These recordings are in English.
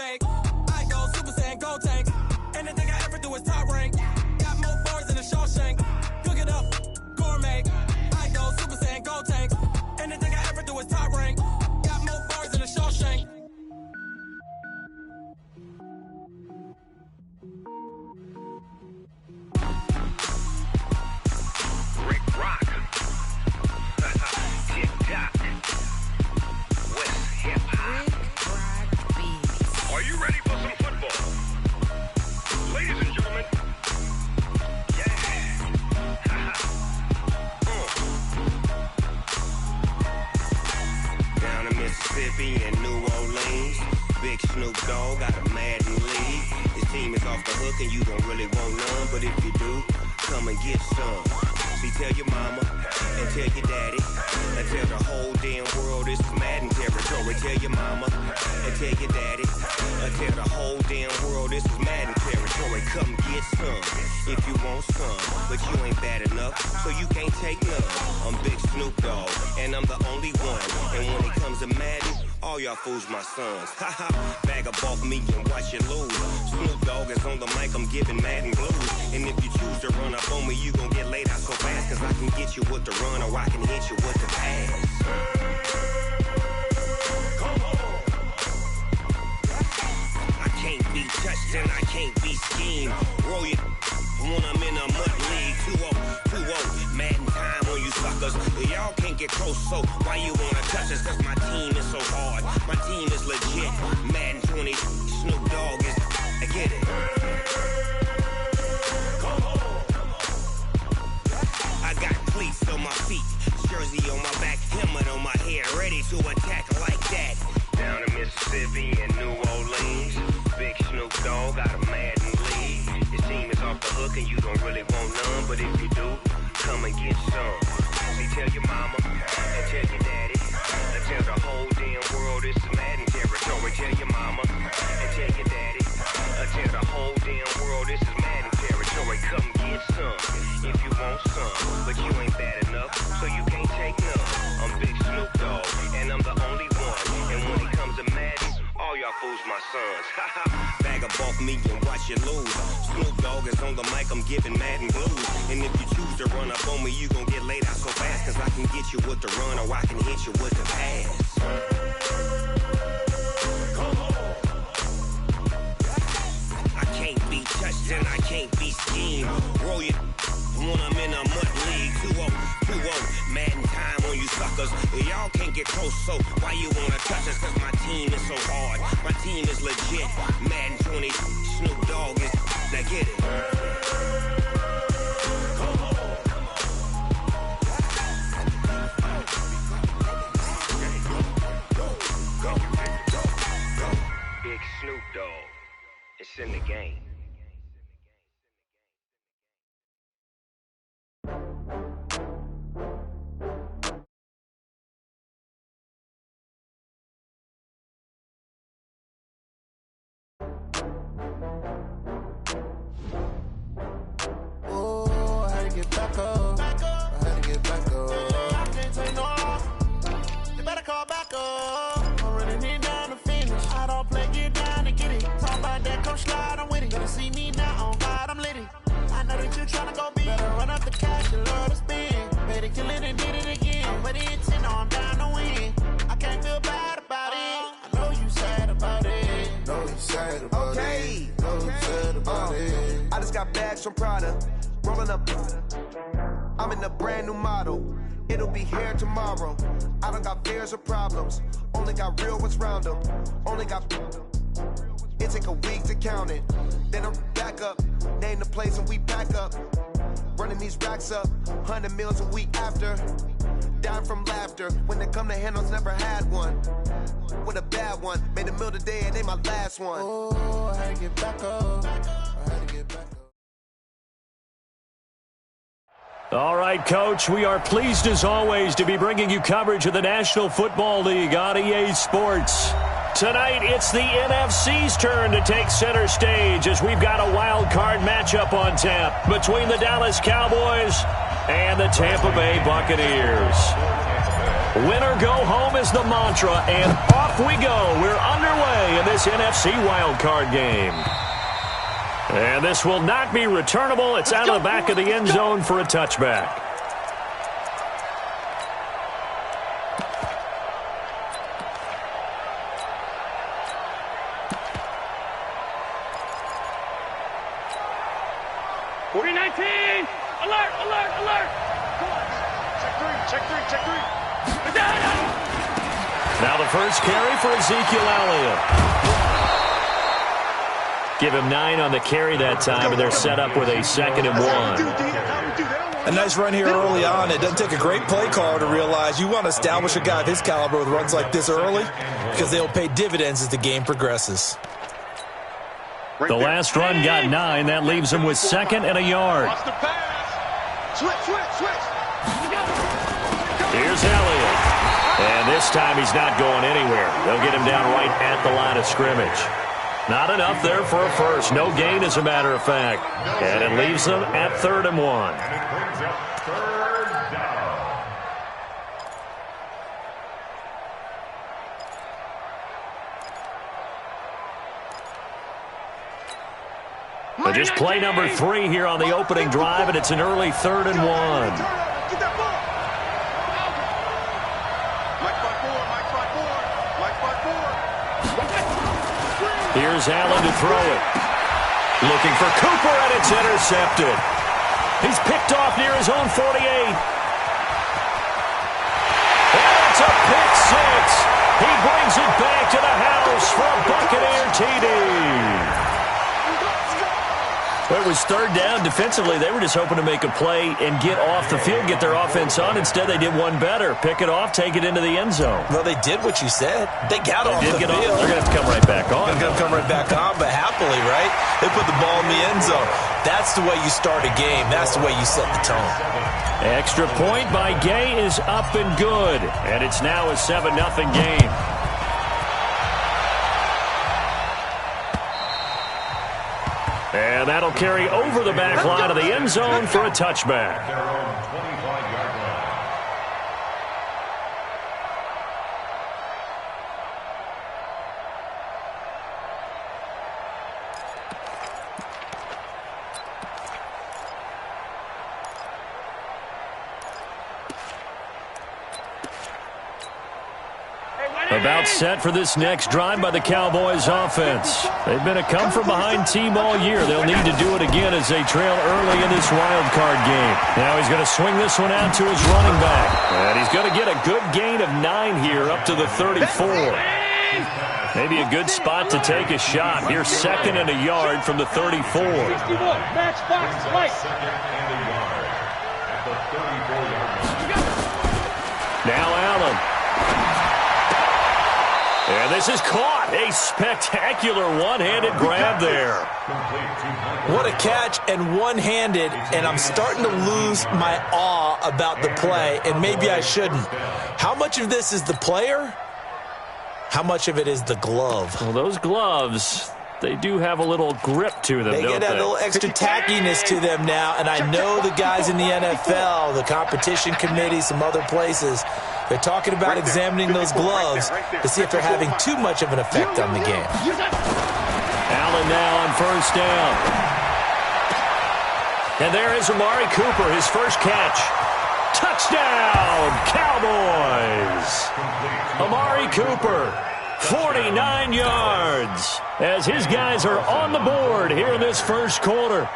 make. I go Super Saiyan, go tank. Anything I ever do is top rank. Got more bars than a Shawshank. Cook it up, gourmet. I go Super Saiyan, go tank. Anything I ever do is top rank. Got more bars than a Shawshank. Rick Rock. Tick-tock. West hip-hop. Rick Rock Beats. Are you ready for some football? Ladies and gentlemen. Yeah. Down in Mississippi and New Orleans, Big Snoop Dogg got a Madden league. His team is off the hook and you don't really want none, but if you do, come and get some. See, tell your mama and tell your daddy and tell the whole damn world this is Madden territory. Tell your mama and tell your daddy and tell the whole damn world this is Madden territory. Come get some if you want some, but you ain't bad enough, so you can't take none. I'm Big Snoop Dogg and I'm the only one. And when it comes to Madden, all y'all fools my sons. Haha, bag up off me and watch you lose. Snoop Dogg is on the mic, I'm giving Madden blues. And if you choose to run up on me, you gon' get laid out so fast. Cause I can get you with the run or I can hit you with the pass. Come on. I can't be touched and I can't be schemed. Roll you when I'm in a mud league. 2-0, Madden time on you suckers. Y'all can't get close, so why you wanna touch us? Cause my team is so hard, my team is legit. Madden 20, Snoop Dogg is, I get it. Come on. I got cleats on my feet, jersey on my back, helmet on my head, ready to attack like that. Down in Mississippi and New Orleans, Big Snoop Dogg got a Madden league. His team is off the hook and you don't really want none, but if you do, come and get some. See, tell your mama and tell your daddy and tell the whole damn world this is Madden territory. Tell your mama and tell your daddy and tell the whole damn world this is Madden territory. Come get some if you want some, but you ain't bad enough, so you can't take none. I'm Big Snoop Dogg and I'm the only one. And when it comes to Madden, all y'all fools my sons. Bag up off me and watch you lose. Snoop Dogg is on the mic, I'm giving Madden blues. And if you choose to run up on me, you gon' get laid out so fast. Cause I can get you with the run or I can hit you with the pass. Come on. I can't be touched and I can't be schemed. Roll you when I'm in a mud league. 2-0, Madden time on you suckers. Y'all can't get close, so why you wanna touch us? Cause my team is so hard, my team is legit. Madden 20, Snoop Dogg is, now get it. Come on. Go. Big Snoop Dogg, it's in the game. From Prada, rolling up. I'm in a brand new model. It'll be here tomorrow. I don't got fears or problems. Only got real ones round them. Only got. It take a week to count it. Then I'm back up. Name the place and we back up. Running these racks up. 100 meals a week after. Dying from laughter. When they come to handles, never had one. With a bad one. Made a meal today and they my last one. Oh, I had to get back up. I had to get back up. All right, Coach, we are pleased as always to be bringing you coverage of the National Football League on EA Sports. Tonight, it's the NFC's turn to take center stage as we've got a wild card matchup on tap between the Dallas Cowboys and the Tampa Bay Buccaneers. Win or go home is the mantra, and off we go. We're underway in this NFC wildcard game. And this will not be returnable. It's out of the back of the end zone for a touchback. Alert, alert, alert! Check three. Now the first carry for Ezekiel Elliott. Give him 9 on the carry that time, and they're set up with a 2nd and 1. A nice run here early on. It doesn't take a great play caller to realize you want to establish a guy of his caliber with runs like this early because they'll pay dividends as the game progresses. The last run got 9. That leaves him with 2nd and a yard. Switch. Here's Elliott. And this time he's not going anywhere. They'll get him down right at the line of scrimmage. Not enough there for a first. No gain, as a matter of fact. And it leaves them at 3rd and 1. But just play number 3 here on the opening drive, and it's an early 3rd and 1. Here's Allen to throw it. Looking for Cooper, and it's intercepted. He's picked off near his own 48. And it's a pick 6. He brings it back to the house for a Buccaneer TD. Well, it was 3rd down. Defensively, they were just hoping to make a play and get off the field, get their offense on. Instead, they did one better. Pick it off, take it into the end zone. Well, they did what you said. They got off the field. They're going to have to come right back on. They're going to come right back on, but happily, right? They put the ball in the end zone. That's the way you start a game. That's the way you set the tone. Extra point by Gay is up and good. And it's now a 7-0 game. And that'll carry over the back line of the end zone for a touchback. About set for this next drive by the Cowboys offense. They've been a come-from-behind team all year. They'll need to do it again as they trail early in this wild card game. Now he's going to swing this one out to his running back. And he's going to get a good gain of 9 here up to the 34. Maybe a good spot to take a shot. Here's 2nd and a yard from the 34. Now Allen. And this is caught. A spectacular one-handed grab there. What a catch and one-handed, and I'm starting to lose my awe about the play, and maybe I shouldn't. How much of this is the player? How much of it is the glove? Well, those gloves, they do have a little grip to them, They don't get they? a little extra tackiness to them now, and I know the guys in the NFL, the competition committee, some other places, they're talking about examining those gloves to see if they're having too much of an effect on the game. Allen now on 1st down. And there is Amari Cooper, his first catch. Touchdown, Cowboys! Amari Cooper, 49 yards, as his guys are on the board here in this first quarter.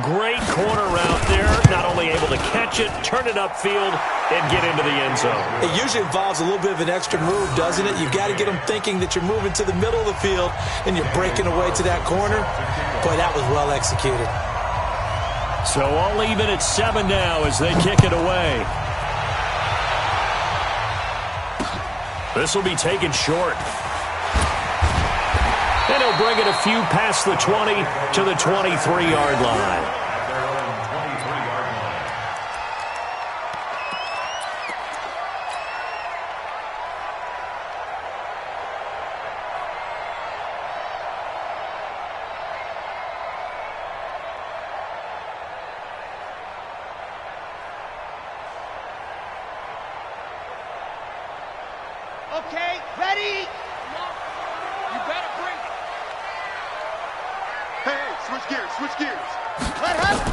Great corner route there, not only able to catch it, turn it upfield, and get into the end zone. It usually involves a little bit of an extra move, doesn't it? You've got to get them thinking that you're moving to the middle of the field and you're breaking away to that corner. Boy, that was well executed. So all even at 7 now as they kick it away. This will be taken short. And he'll bring it a few past the 20 to the 23-yard line. Okay, ready? You better bring it. Hey, switch gears. What happened?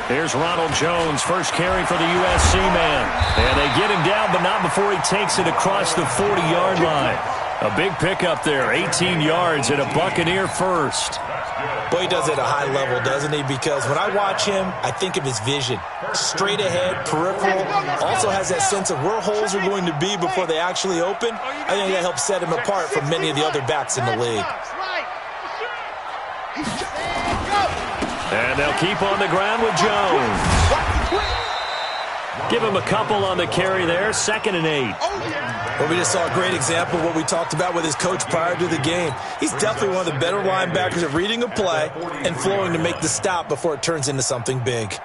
Here's Ronald Jones, first carry for the USC man. And they get him down, but not before he takes it across the 40-yard line. A big pickup there, 18 yards and a Buccaneer first. Boy, he does it at a high level, doesn't he? Because when I watch him, I think of his vision. Straight ahead, peripheral. Also has that sense of where holes are going to be before they actually open. I think that helps set him apart from many of the other backs in the league. And they'll keep on the ground with Jones. Give him a couple on the carry there, 2nd and 8. Well, we just saw a great example of what we talked about with his coach prior to the game. He's definitely one of the better linebackers at reading a play and flowing to make the stop before it turns into something big.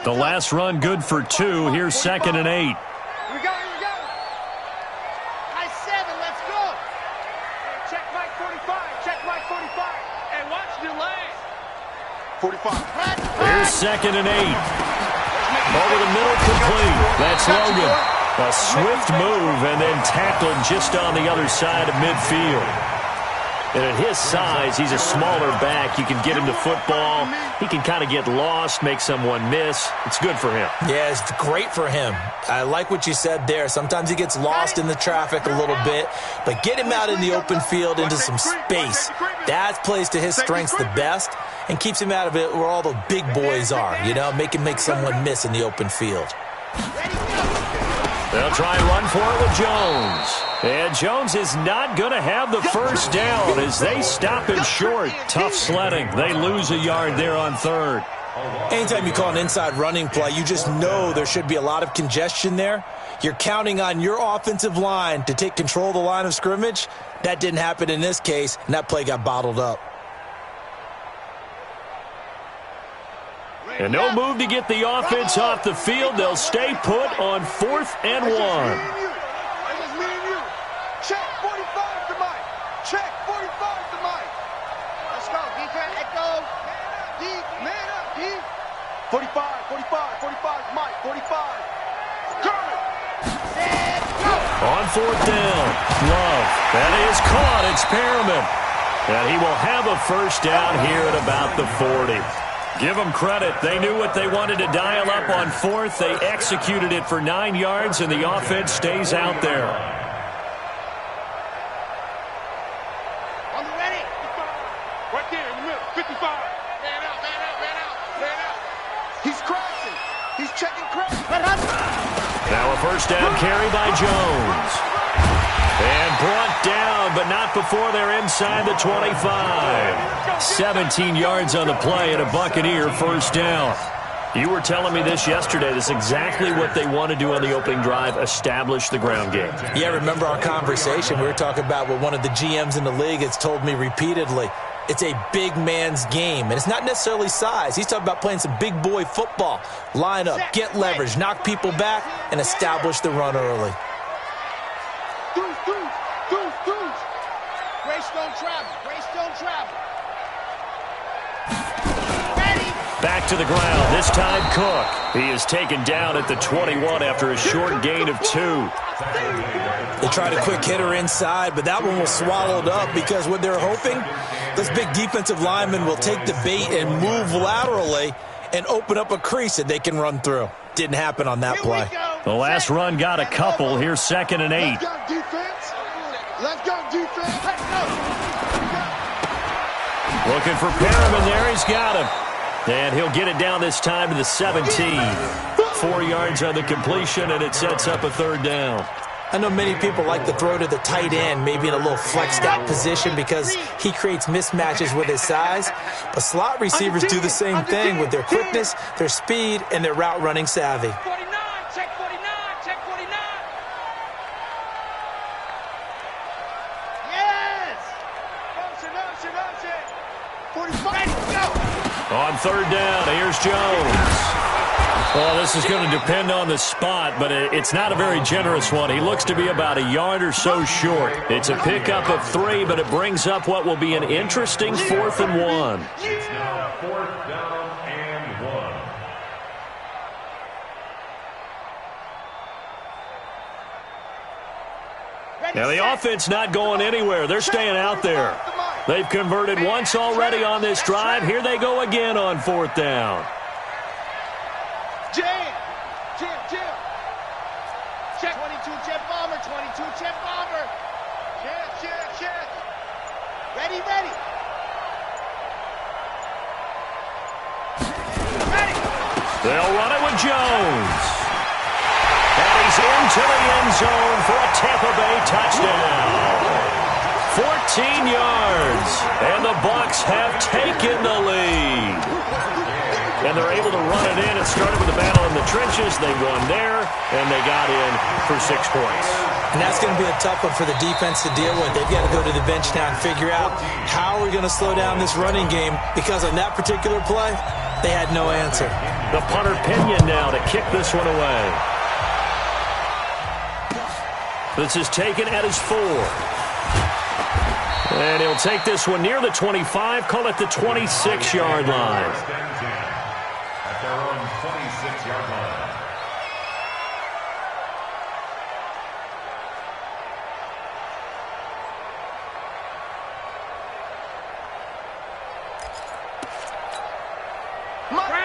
The last run good for 2. Here's 2nd and 8. Here we go. High 7, let's go. Check Mike 45. And watch the lane. 45. Here's 2nd and 8. Over the middle, complete. That's Logan. A swift move and then tackled just on the other side of midfield. And at his size, he's a smaller back. You can get him to football. He can kind of get lost, make someone miss. It's good for him. Yeah, it's great for him. I like what you said there. Sometimes he gets lost in the traffic a little bit. But get him out in the open field into some space. That plays to his strengths the best and keeps him out of it where all the big boys are. You know, make him make someone miss in the open field. They'll try and run for it with Jones. And Jones is not going to have the first down as they stop him short. Tough sledding. They lose a yard there on 3rd. Anytime you call an inside running play, you just know there should be a lot of congestion there. You're counting on your offensive line to take control of the line of scrimmage. That didn't happen in this case, and that play got bottled up. And no move to get the offense off the field. They'll stay put on 4th and 1. Check 45 to Mike. Check 45 to Mike. Let's go. Defense, let go. Deep, man up, deep. 45, Mike, 45. Coming. Let's go. On 4th down, Love. That is caught. It's Perriman. And he will have a first down here at about the 40. Give them credit. They knew what they wanted to dial up on 4th. They executed it for 9 yards, and the offense stays out there. On the ready. Right there in the middle. 55. Man out. He's crashing. He's checking crash. Now a first down carry by Jones. And brought down, but not before they're inside the 25. 17 yards on the play and a Buccaneer first down. You were telling me this yesterday. This is exactly what they want to do on the opening drive, establish the ground game. Yeah, remember our conversation. We were talking about what one of the GMs in the league has told me repeatedly. It's a big man's game, and it's not necessarily size. He's talking about playing some big boy football. Line up, get leverage, knock people back, and establish the run early. Greystone travel. Back to the ground, this time Cook. He is taken down at the 21 after a short gain of 2. They tried a quick hitter inside, but that one was swallowed up because what they're hoping, this big defensive lineman will take the bait and move laterally and open up a crease that they can run through. Didn't happen on that play. The last run got a couple. Here's 2nd and 8. Let's go, defense. Let's go, defense. Let's go. Looking for Perriman there. He's got him. And he'll get it down this time to the 17. 4 yards on the completion, and it sets up a 3rd down. I know many people like to throw to the tight end, maybe in a little flexed out position because he creates mismatches with his size. But slot receivers do the same thing with their quickness, their speed, and their route running savvy. 49, check 49, check 49. Yes! Motion. 45, go! On 3rd down, here's Jones. Well, this is going to depend on the spot, but it's not a very generous one. He looks to be about a yard or so short. It's a pickup of 3, but it brings up what will be an interesting 4th and 1. It's now 4th down and 1. Now, the offense not going anywhere. They're staying out there. They've converted once already on this drive. Here they go again on 4th down. Jim. Check. 22 jet bomber, 22 jet bomber. Check. Ready. They'll run it with Jones. And he's into the end zone for a Tampa Bay touchdown. 14 yards, and the Bucs have taken the lead. And they're able to run it in. It started with a battle in the trenches. They won there, and they got in for 6 points. And that's going to be a tough one for the defense to deal with. They've got to go to the bench now and figure out how we're going to slow down this running game, because on that particular play, they had no answer. The punter Pinion now to kick this one away. This is taken at his 4. And he'll take this one near the 25, call it the 26-yard line. At their own 26-yard line.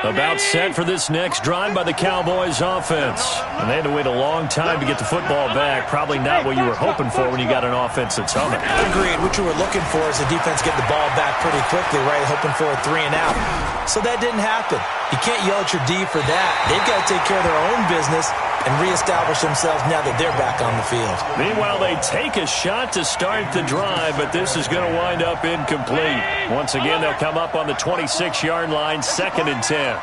About set for this next drive by the Cowboys offense. And they had to wait a long time to get the football back. Probably not what you were hoping for when you got an offense that's humming. Agreed. What you were looking for is the defense getting the ball back pretty quickly, right? Hoping for a 3 and out. So that didn't happen. You can't yell at your D for that. They've got to take care of their own business and reestablish themselves now that they're back on the field. Meanwhile, they take a shot to start the drive, but this is going to wind up incomplete. Once again, they'll come up on the 26-yard line, 2nd and 10.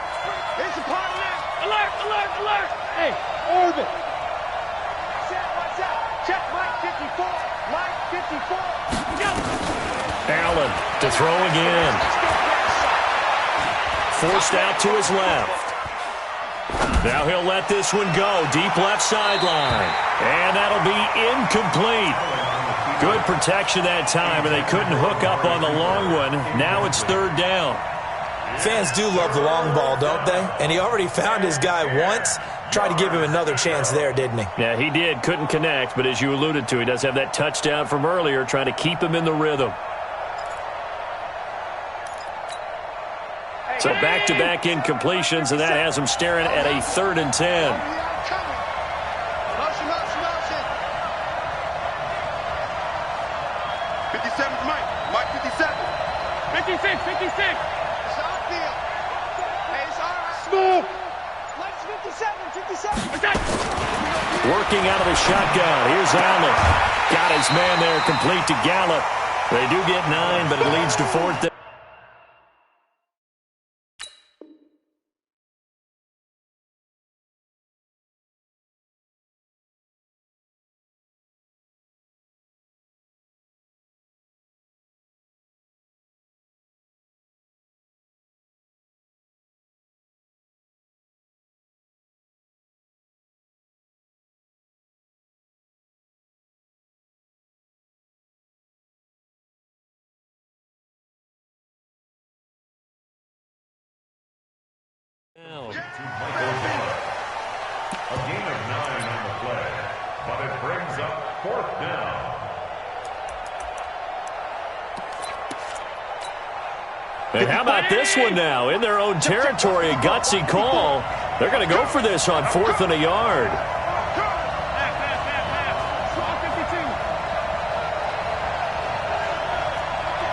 Alert! Hey, orbit. Check Mike 54. Mike 54. Go. Allen to throw again. Forced out to his left. Now he'll let this one go. Deep left sideline. And that'll be incomplete. Good protection that time, and they couldn't hook up on the long one. Now it's 3rd down. Fans do love the long ball, don't they? And he already found his guy once. Tried to give him another chance there, didn't he? Yeah, he did. Couldn't connect, but as you alluded to, he does have that touchdown from earlier, trying to keep him in the rhythm. So back-to-back incompletions, and that has him staring at a 3rd and 10. Motion. 57's Mike. Mike 57. 56. It's outfield. Hey, it's all right. Smooth. Mike's 57. Working out of the shotgun. Here's Allen. Got his man there, complete to Gallup. They do get 9, but it leads to 4th down. To Michael Gallup. A gain of 9 on the play, but it brings up 4th down. And how about this one now? In their own territory, a gutsy call. They're going to go for this on 4th and a yard.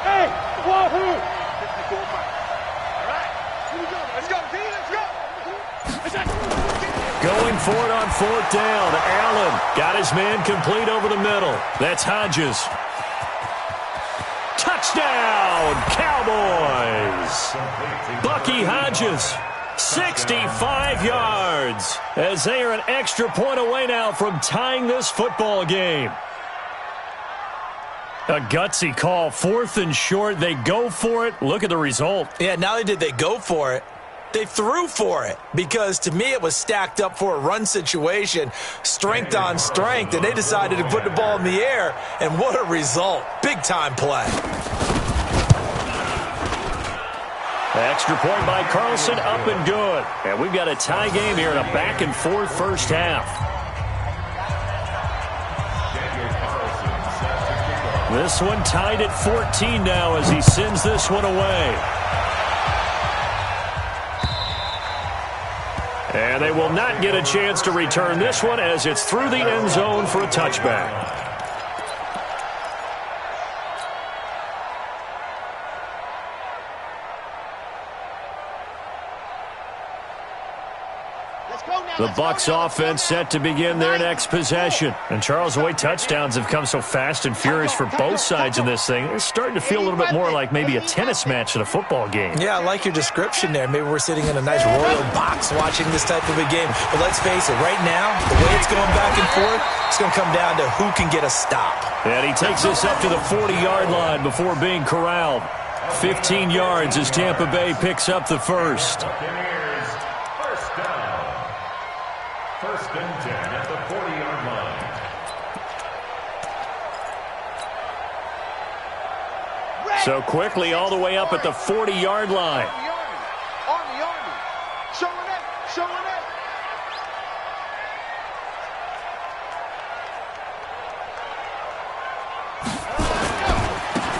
Hey, wahoo! 54 Mike. All right, here we go. Let's go, D. Let's go. Going for it on 4th down. Allen got his man complete over the middle. That's Hodges. Touchdown, Cowboys! Bucky Hodges, 65 yards, as they are an extra point away now from tying this football game. A gutsy call, 4th and short. They go for it. Look at the result. Yeah, not only did they go for it, They threw for it because, to me, it was stacked up for a run situation, strength on strength, and they decided to put the ball in the air, and what a result. Big-time play. Extra point by Carlson, up and good. And we've got a tie game here in a back-and-forth first half. This one tied at 14 now as he sends this one away. And they will not get a chance to return this one as it's through the end zone for a touchback. The Bucs offense set to begin their next possession. And Charles, the way touchdowns have come so fast and furious for both sides in this thing, it's starting to feel a little bit more like maybe a tennis match in a football game. Yeah, I like your description there. Maybe we're sitting in a nice royal box watching this type of a game. But let's face it, right now, the way it's going back and forth, it's going to come down to who can get a stop. And he takes this up to the 40-yard line before being corralled. 15 yards as Tampa Bay picks up the first. First and 10 at the 40-yard line. So quickly all the way up at the 40-yard line. Army. Showing it.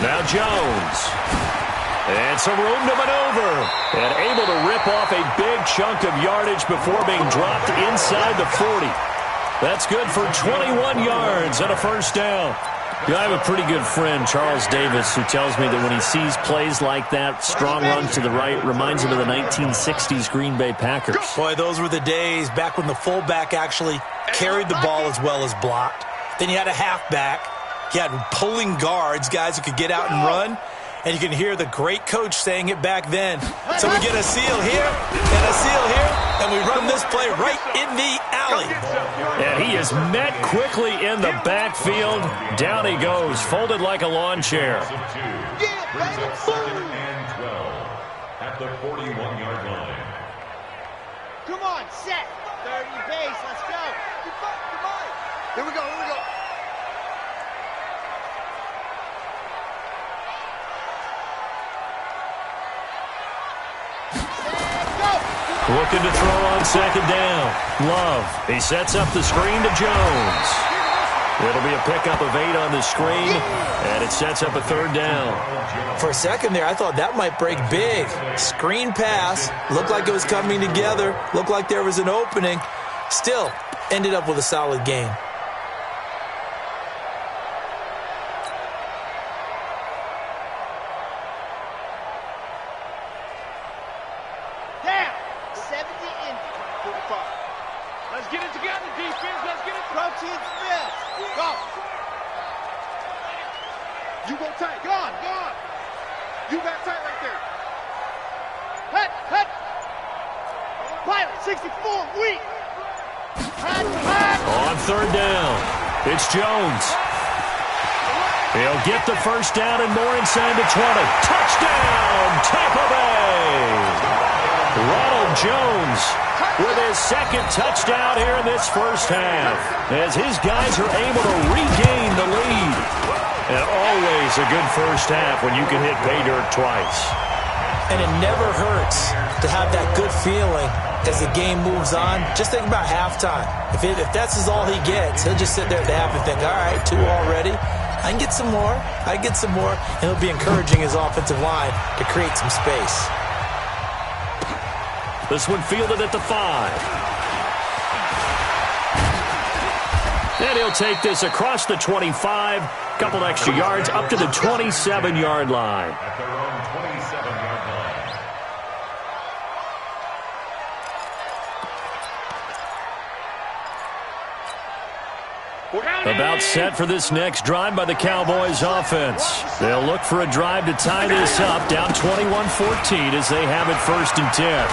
Now Jones. And some room to maneuver. And able to rip off a big chunk of yardage before being dropped inside the 40. That's good for 21 yards and a first down. You know, I have a pretty good friend, Charles Davis, who tells me that when he sees plays like that, strong runs to the right, reminds him of the 1960s Green Bay Packers. Boy, those were the days back when the fullback actually carried the ball as well as blocked. Then you had a halfback. You had pulling guards, guys who could get out and run. And you can hear the great coach saying it back then. So we get a seal here and a seal here, and we run this play right in the alley. And he is met quickly in the backfield. Down he goes, folded like a lawn chair. Brings up second and 12 at the 41-yard line. Come on, set. 30 base, let's go. Here we go. Looking to throw on second down. Love. He sets up the screen to Jones. It'll be a pickup of 8 on the screen, and it sets up a third down. For a second there, I thought that might break big. Screen pass. Looked like it was coming together. Looked like there was an opening. Still, ended up with a solid game. On third down, it's Jones. He'll get the first down and more inside the 20. Touchdown, Tampa Bay! Ronald Jones with his second touchdown here in this first half as his guys are able to regain the lead. And always a good first half when you can hit pay dirt twice. And it never hurts to have that good feeling as the game moves on. Just think about halftime. If that's all he gets, he'll just sit there at the half and think, all right, 2 already. I can get some more. And he'll be encouraging his offensive line to create some space. This one fielded at the 5. And he'll take this across the 25. Couple extra yards up to the 27-yard line. At their own 27-yard line. About set for this next drive by the Cowboys offense. They'll look for a drive to tie this up, down 21-14 as they have it first and 10.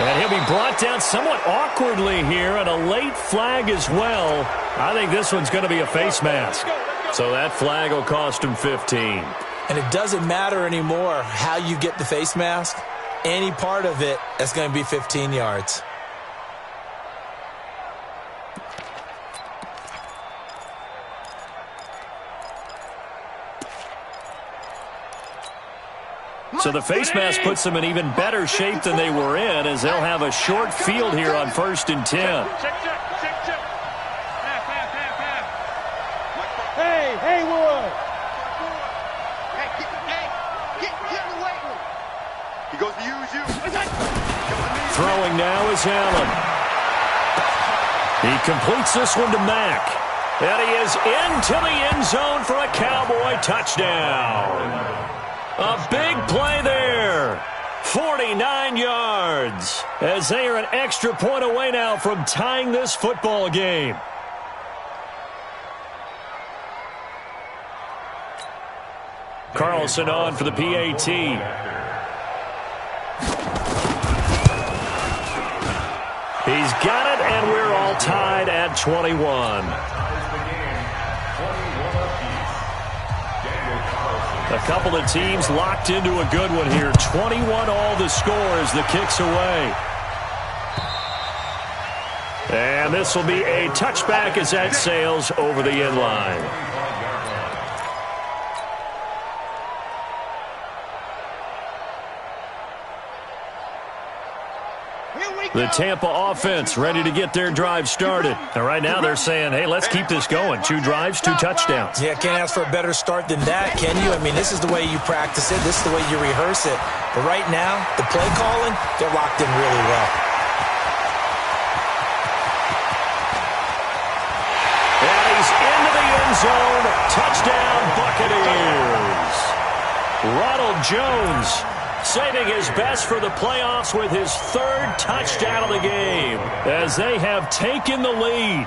And he'll be brought down somewhat awkwardly here, and a late flag as well. I think this one's going to be a face mask. So that flag will cost him 15. And it doesn't matter anymore how you get the face mask. any part of it that's going to be 15 yards. So the face mask puts them in even better shape than they were in, as they'll have a short field here on 1st and 10. Hey, Haywood! Get in the weight room. He goes to use you. Throwing now is Allen. He completes this one to Mack. And he is into the end zone for a Cowboy touchdown. A big play there. 49 yards. As they are an extra point away now from tying this football game. Carlson on for the PAT. He's got it, and we're all tied at 21. A couple of teams locked into a good one here. 21 all the score as the kick's away. And this will be a touchback as that sails over the end line. The Tampa offense ready to get their drive started. And right now they're saying, hey, let's keep this going. 2 drives, 2 touchdowns. Yeah, can't ask for a better start than that, can you? I mean, this is the way you practice it. This is the way you rehearse it. But right now, the play calling, they're locked in really well. And he's into the end zone. Touchdown, Buccaneers. Ronald Jones saving his best for the playoffs with his 3rd touchdown of the game as they have taken the lead.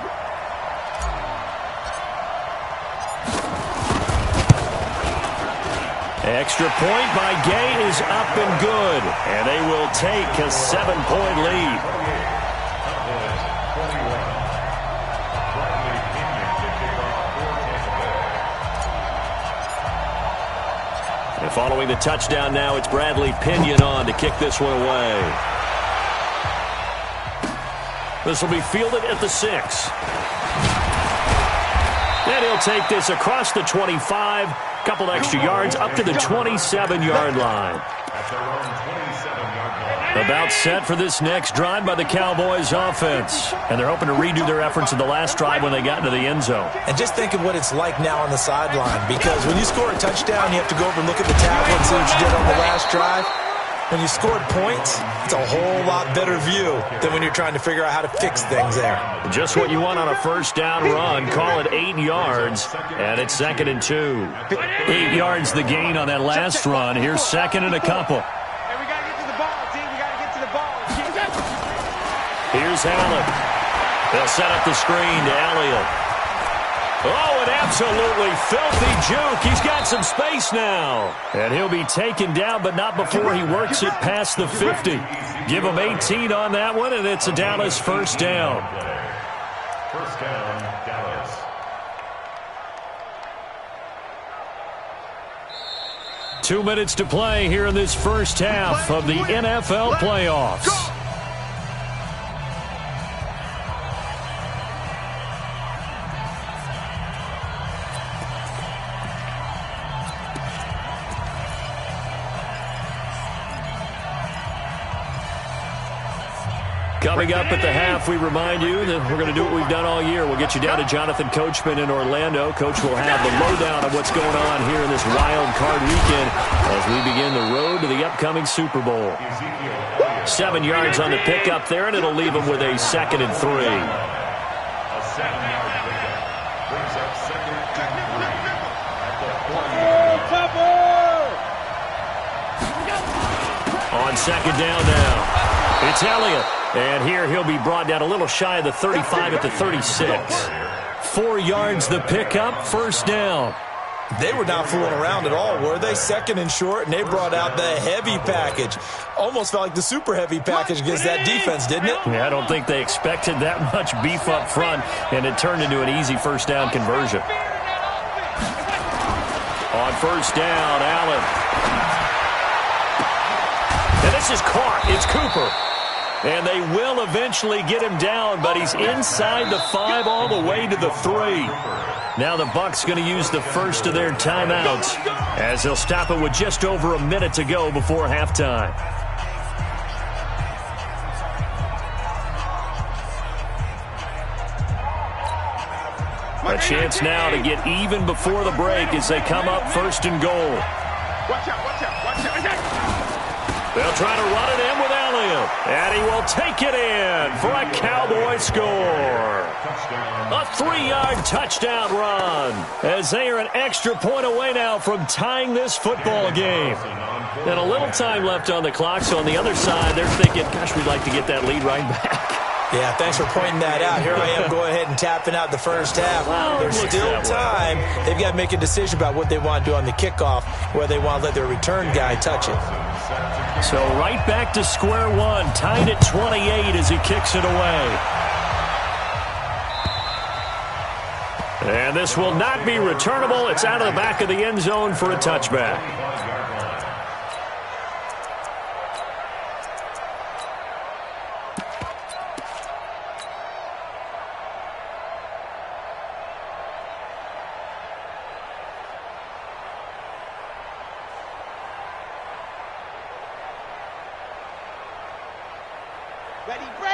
Extra point by Gay is up and good, and they will take a 7-point lead. And following the touchdown now, it's Bradley Pinion on to kick this one away. This will be fielded at the 6. And he'll take this across the 25, couple extra yards up to the 27-yard line. About set for this next drive by the Cowboys offense. And they're hoping to redo their efforts in the last drive when they got into the end zone. And just think of what it's like now on the sideline, because when you score a touchdown, you have to go over and look at the tablet and see what you did on the last drive. When you scored points, it's a whole lot better view than when you're trying to figure out how to fix things there. Just what you want on a first down run. Call it 8 yards, and it's 2nd and 2. 8 yards the gain on that last run. Here's 2nd and a couple. Hey, we got to get to the ball, team. We got to get to the ball. Here's Allen. They'll set up the screen to Elliott. Oh, an absolutely filthy juke. He's got some space now. And he'll be taken down, but not before he works it past the 50. Give him 18 on that one, and it's a Dallas first down. First down, Dallas. Two minutes to play here in this first half of the NFL playoffs. Coming up at the half, we remind you that we're going to do what we've done all year. We'll get you down to Jonathan Coachman in Orlando. Coach will have the lowdown of what's going on here in this wild card weekend as we begin the road to the upcoming Super Bowl. 7 yards on the pickup there, and it'll leave him with a 2nd and 3. A 7-yard pickup brings up 2nd and 3 at the 40-yard line. On 2nd down now. It's Elliott. And here he'll be brought down a little shy of the 35 at the 36. 4 yards the pickup, first down. They were not fooling around at all, were they? 2nd and short, and they brought out the heavy package. Almost felt like the super heavy package against that defense, didn't it? Yeah, I don't think they expected that much beef up front, and it turned into an easy first down conversion. On first down, Allen. And This is caught. It's Cooper. And they will eventually get him down, but he's inside the 5 all the way to the 3. Now the Bucs going to use the first of their timeouts as they'll stop it with just over a minute to go before halftime. A chance now to get even before the break as they come up first and goal. Watch out, watch out, watch out. They'll try to run it in with Elliott, and he will take it in for a Cowboy score. A 3-yard touchdown run as they are an extra point away now from tying this football game. And a little time left on the clock, so on the other side, they're thinking, gosh, we'd like to get that lead right back. Yeah, thanks for pointing that out. Here I am going ahead and tapping out the first half. There's still time. They've got to make a decision about what they want to do on the kickoff, whether they want to let their return guy touch it. So right back to square one, tied at 28 as he kicks it away. And this will not be returnable. It's out of the back of the end zone for a touchback.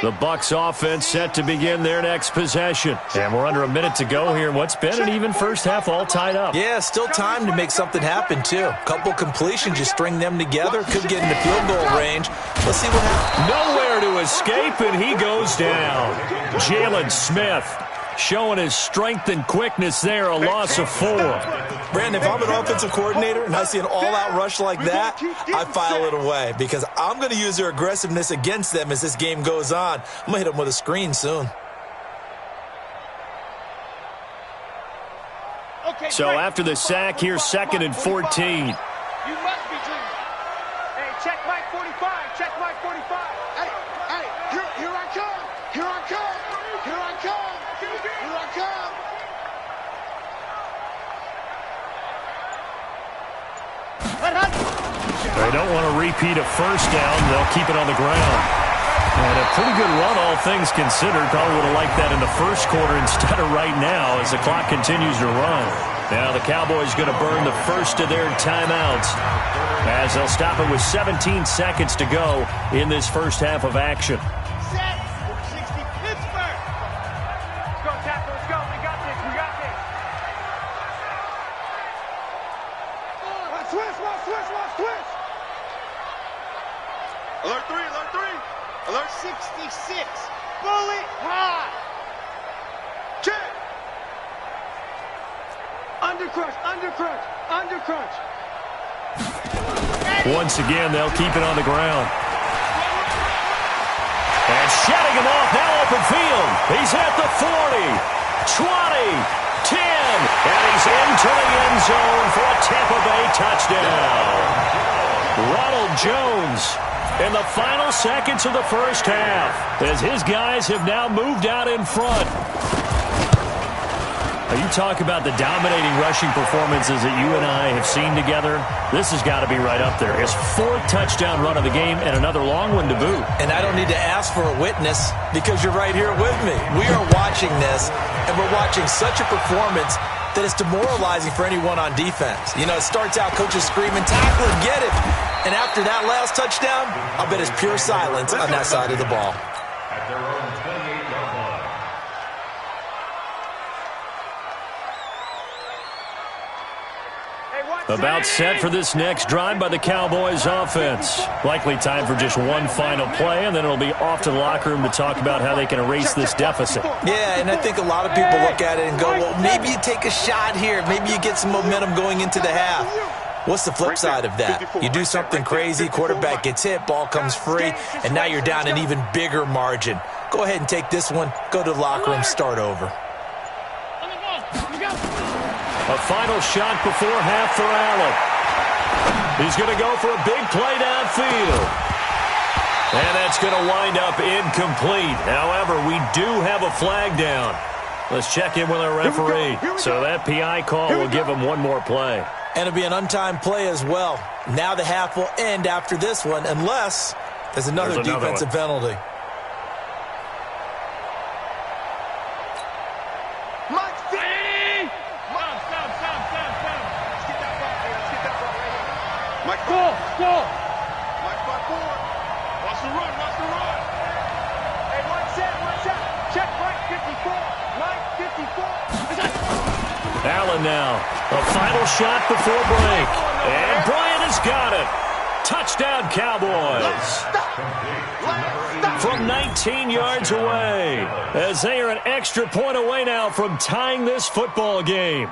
The Bucs offense set to begin their next possession. And we're under a minute to go here in what's been an even first half, all tied up. Yeah, still time to make something happen, too. A couple completions, just string them together. Could get into field goal range. Let's see what happens. Nowhere to escape, and he goes down. Jalen Smith showing his strength and quickness there, a loss of 4. Brandon, if I'm an offensive coordinator and I see an all-out rush like that, I file it away because I'm going to use their aggressiveness against them as this game goes on. I'm going to hit them with a screen soon. So after the sack, here's 2nd and 14. You must be dreaming. Hey, check Mike 45. Check Mike 45. Hey, here I come. Here I come. Here I come. Here I come. They don't want to repeat a first down. They'll keep it on the ground. And a pretty good run, all things considered. Probably would have liked that in the first quarter instead of right now as the clock continues to run. Now the Cowboys going to burn the first of their timeouts as they'll stop it with 17 seconds to go in this first half of action. Set. 60 Pittsburgh. Let's go, Tackle. Let's go. We got this. We got this. Watch twist. Alert 3, alert 3. Alert 66. Bullet high. Check. Undercrunch. Once again, they'll keep it on the ground. And shutting him off, now open field. He's at the 40, 20, 10, and he's into the end zone for a Tampa Bay touchdown. Ronald Jones in the final seconds of the first half as his guys have now moved out in front. You talk about the dominating rushing performances that you and I have seen together. This has got to be right up there. His 4th touchdown run of the game and another long one to boot. And I don't need to ask for a witness because you're right here with me. We are watching this, and we're watching such a performance that it's demoralizing for anyone on defense. You know, it starts out coaches screaming, tackle and get it. And after that last touchdown, I'll bet it's pure silence on that side of the ball. At their own 28-yard line. About set for this next drive by the Cowboys offense. Likely time for just one final play, and then it'll be off to the locker room to talk about how they can erase this deficit. Yeah, and I think a lot of people look at it and go, well, maybe you take a shot here. Maybe you get some momentum going into the half. What's the flip side of that? You do something crazy, quarterback gets hit, ball comes free, and now you're down an even bigger margin. Go ahead and take this one, go to the locker room, start over. A final shot before half for Allen. He's going to go for a big play downfield. And that's going to wind up incomplete. However, we do have a flag down. Let's check in with our referee. So that PI call will give him one more play. And it'll be an untimed play as well. Now the half will end after this one unless There's another defensive penalty. Mike, go! Mike, 5-4. Watch the run. Hey, one set. Check Mike 54. Mike 54. Allen now. A final shot before break. And Bryant has got it. Touchdown, Cowboys. From 19 yards away, as they are an extra point away now from tying this football game.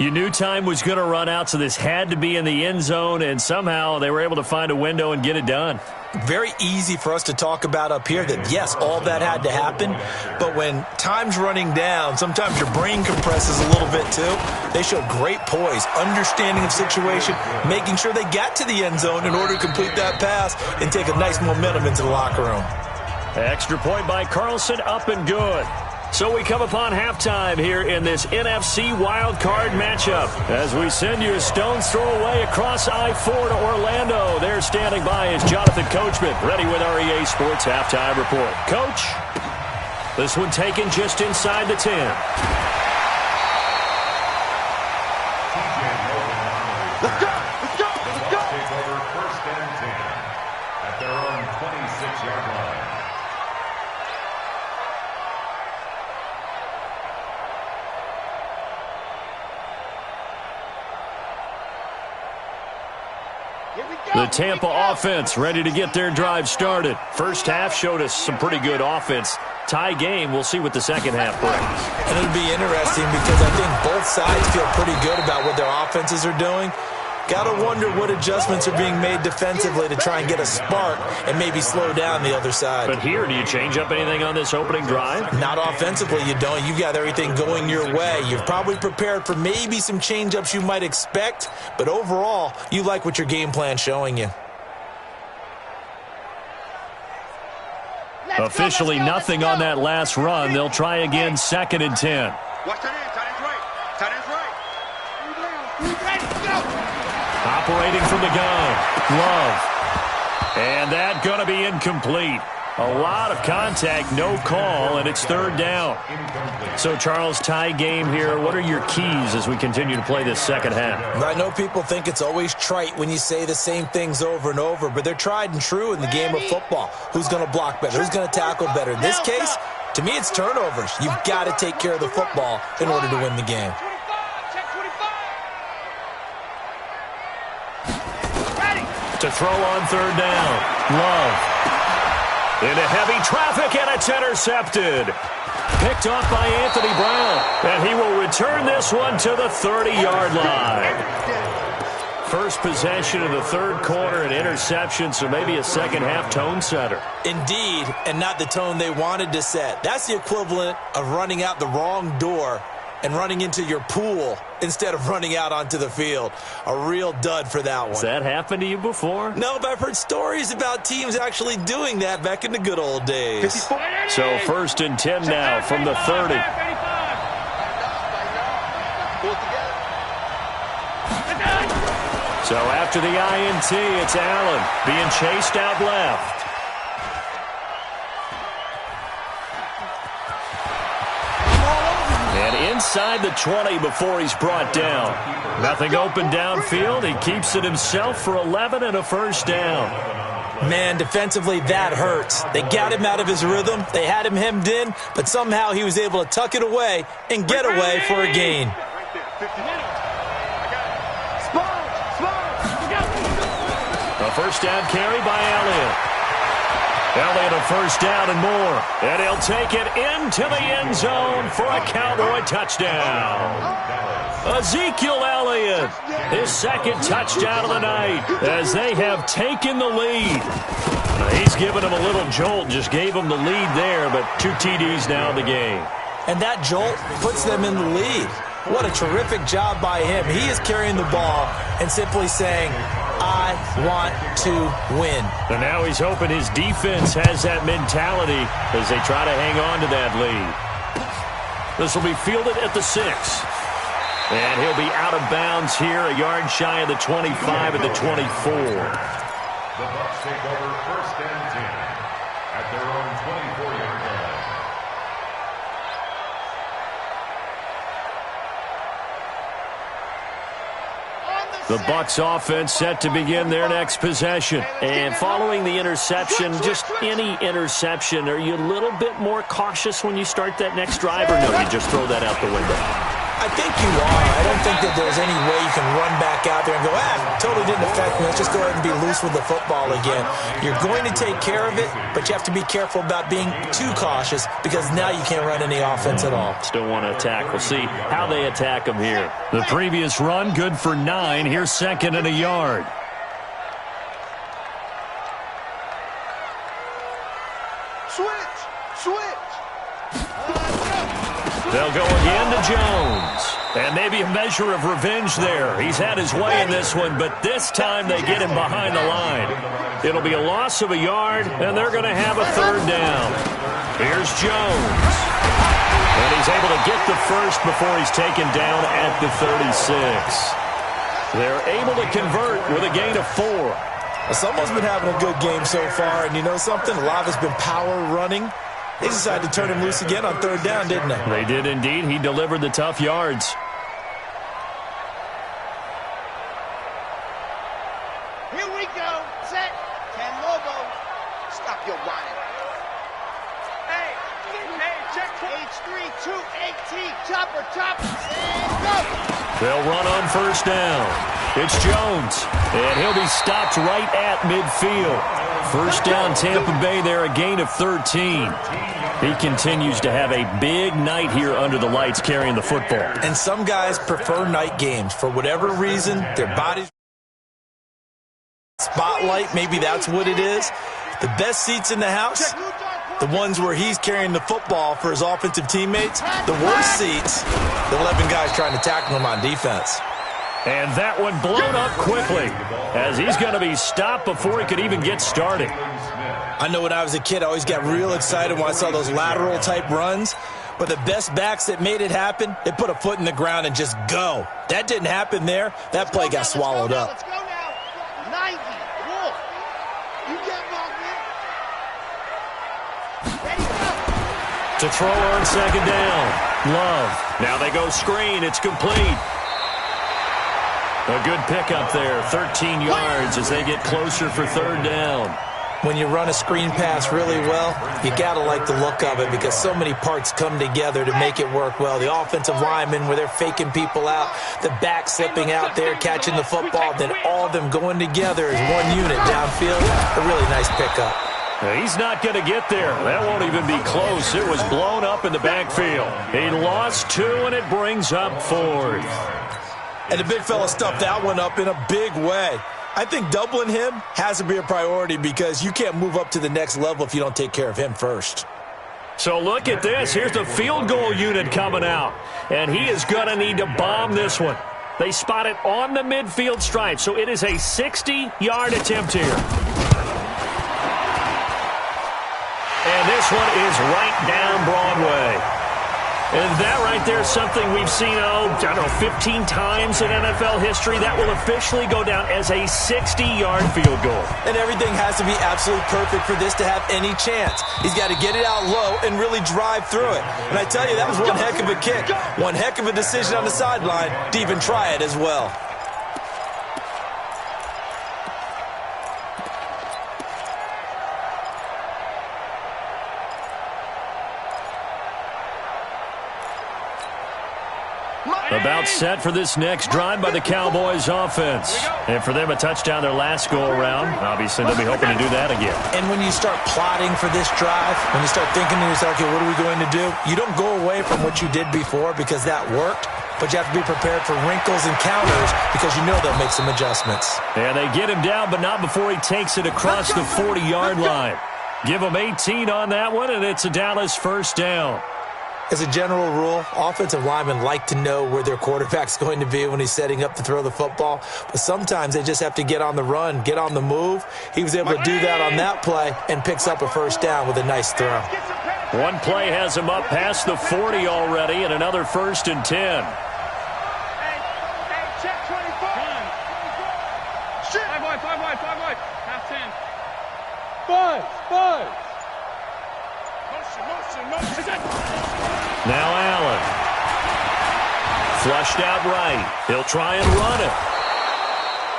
You knew time was going to run out, so this had to be in the end zone, and somehow they were able to find a window and get it done. Very easy for us to talk about up here that, yes, all that had to happen, but when time's running down, sometimes your brain compresses a little bit too. They showed great poise, understanding of situation, making sure they got to the end zone in order to complete that pass and take a nice momentum into the locker room. Extra point by Carlson, up and good. So we come upon halftime here in this NFC wildcard matchup as we send you a stone's throw away across I-4 to Orlando. There standing by is Jonathan Coachman, ready with our EA Sports Halftime Report. Coach, this one taken just inside the 10. Let's go! Take over first and 10 at their own 26-yard line. The Tampa offense ready to get their drive started. First half showed us some pretty good offense. Tie game, we'll see what the second half brings. And it'll be interesting because I think both sides feel pretty good about what their offenses are doing. Got to wonder what adjustments are being made defensively to try and get a spark and maybe slow down the other side. But here, do you change up anything on this opening drive? Not offensively, you don't. You've got everything going your way. You've probably prepared for maybe some change-ups you might expect, but overall, you like what your game plan's showing you. Officially nothing on that last run. They'll try again, 2nd and 10. Watch that end. Tight end's right. Tight end's right. Operating from the gun, Love. And that going to be incomplete. A lot of contact, no call, and it's 3rd down. So, Charles, tie game here. What are your keys as we continue to play this second half? I know people think it's always trite when you say the same things over and over, but they're tried and true in the game of football. Who's going to block better? Who's going to tackle better? In this case, to me, it's turnovers. You've got to take care of the football in order to win the game. To throw on 3rd down, Love. Into heavy traffic, and it's intercepted. Picked off by Anthony Brown, and he will return this one to the 30-yard line. First possession of the 3rd quarter, an interception, so maybe a second-half tone setter. Indeed, and not the tone they wanted to set. That's the equivalent of running out the wrong door and running into your pool instead of running out onto the field. A real dud for that one. Has that happened to you before? No, but I've heard stories about teams actually doing that back in the good old days. So 1st and 10 now from the 30. So after the INT, it's Allen being chased out left. And inside the 20 before he's brought down. Nothing open downfield. He keeps it himself for 11 and a 1st down. Man, defensively, that hurts. They got him out of his rhythm. They had him hemmed in, but somehow he was able to tuck it away and get away for a gain. A 1st down carry by Elliott. Elliott a 1st down and more. And he'll take it into the end zone for a Cowboy touchdown. Ezekiel Elliott, his 2nd touchdown of the night as they have taken the lead. He's given him a little jolt, just gave him the lead there, but 2 TDs now in the game. And that jolt puts them in the lead. What a terrific job by him. He is carrying the ball and simply saying, I want to win. And now he's hoping his defense has that mentality as they try to hang on to that lead. This will be fielded at the 6. And he'll be out of bounds here, a yard shy of the 25 at the 24. The Bucs take over 1st and 10 at their own 24-yard line. The Bucs offense set to begin their next possession. And following the interception, just any interception, are you a little bit more cautious when you start that next drive, or no, you just throw that out the window? I think you are. I don't think that there's any way you can run back out there and go, totally didn't affect me. Let's just go ahead and be loose with the football again. You're going to take care of it, but you have to be careful about being too cautious because now you can't run any offense at all. Still want to attack. We'll see how they attack them here. The previous run, good for 9. Here's 2nd and a yard. Switch. They'll go again to Jones. And maybe a measure of revenge there. He's had his way in this one, but this time they get him behind the line. It'll be a loss of a yard, and they're going to have a 3rd down. Here's Jones. And he's able to get the first before he's taken down at the 36. They're able to convert with a gain of 4. Well, someone's been having a good game so far, and you know something? A lot of it's been power running. They decided to turn him loose again on 3rd down, didn't they? They did indeed. He delivered the tough yards. Here we go. Set. Ken Lobo. Stop your whining. Hey, check. H3-2-8T. Chopper. And go. They'll run on 1st down. It's Jones, and he'll be stopped right at midfield. 1st down, Tampa Bay there, a gain of 13. He continues to have a big night here under the lights carrying the football. And some guys prefer night games. For whatever reason, their bodies spotlight, maybe that's what it is. The best seats in the house, the ones where he's carrying the football for his offensive teammates. The worst seats, the 11 guys trying to tackle him on defense. And that one blown up quickly as he's going to be stopped before he could even get started. I know when I was a kid, I always got real excited when I saw those lateral type runs. But the best backs that made it happen, they put a foot in the ground and just go. That didn't happen there. That play got swallowed up. Let's go now. 90. Wolf. You get ball, man. Ready, go. To throw on 2nd down. Love. Now they go screen. It's complete. A good pickup there. 13 yards as they get closer for 3rd down. When you run a screen pass really well, you got to like the look of it because so many parts come together to make it work well. The offensive linemen where they're faking people out, the back slipping out there, catching the football, then all of them going together as one unit downfield. A really nice pickup. He's not going to get there. That won't even be close. It was blown up in the backfield. He lost 2, and it brings up 4th. And the big fella stuffed that one up in a big way. I think doubling him has to be a priority because you can't move up to the next level if you don't take care of him first. So look at this. Here's the field goal unit coming out. And he is going to need to bomb this one. They spot it on the midfield stripe. So it is a 60-yard attempt here. And this one is right down Broadway. And that right there is something we've seen, 15 times in NFL history. That will officially go down as a 60-yard field goal. And everything has to be absolutely perfect for this to have any chance. He's got to get it out low and really drive through it. And I tell you, that was one heck of a kick. One heck of a decision on the sideline to even try it as well. About set for this next drive by the Cowboys offense. And for them, a touchdown their last go-around. Obviously, they'll be hoping to do that again. And when you start plotting for this drive, when you start thinking to yourself, okay, what are we going to do? You don't go away from what you did before because that worked, but you have to be prepared for wrinkles and counters because you know they'll make some adjustments. And they get him down, but not before he takes it across the 40-yard line. Give him 18 on that one, and it's a Dallas 1st down. As a general rule, offensive linemen like to know where their quarterback's going to be when he's setting up to throw the football. But sometimes they just have to get on the run, get on the move. He was able to do that on that play and picks up a 1st down with a nice throw. One play has him up past the 40 already, and another 1st and 10. Check 24. 5 wide. Half 10. Now Allen. Flushed out right. He'll try and run it.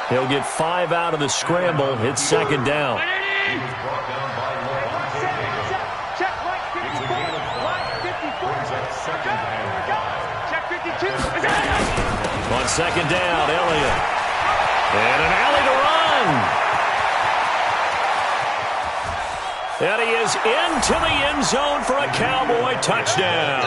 He'll get 5 out of the scramble. It's second down. On second down, Elliott. And an alley to run. And he is into the end zone for a Cowboy touchdown.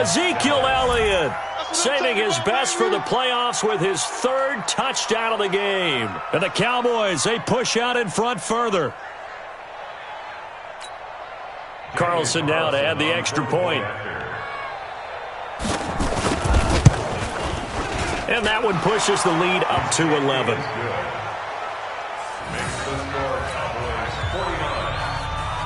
Ezekiel Elliott saving his best for the playoffs with his 3rd touchdown of the game. And the Cowboys, they push out in front further. Carlson now to add the extra point. And that one pushes the lead up to 11. Makes the score Cowboys 49,